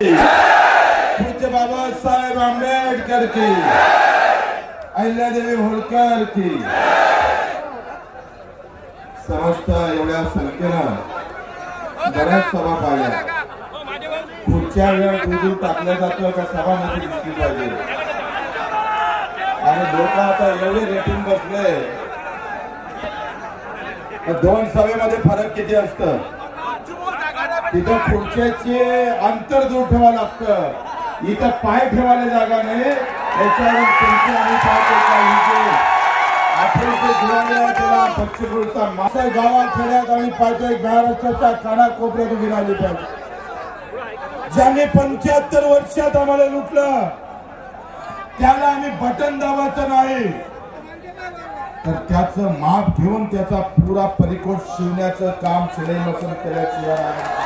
पूज्य बाबासाहेब आंबेडकर की, अहिल्यादेवी होळकर की। समस्त एवढ्या संख्येनं बऱ्याच सभा पाहिल्या। पुढच्या वेळेस दूर टाकल्या जातं का सभा नक्की दिसली पाहिजे। आणि लोक आता एवढे रेटिंग बसले, दोन सभेमध्ये फरक किती असतं। तिथं खुर्च्याचे अंतर दूर ठेवावं लागतं, इथं पाय ठेवायला जागा नाही। याच्यावर तुमचे आणि पक्षपूरचा मासा गावात खेड्यात आणि पाहिजे महाराष्ट्राच्या कानाकोपऱ्यात उभी राहिली पाहिजे। ज्याने 75 वर्षात आम्हाला लुटलं त्याला आम्ही बटन दाबायचं नाही, तर त्याचं माप घेऊन त्याचा पुरा परिकोट शिवण्याचं काम सिलेबस केल्याशिवाय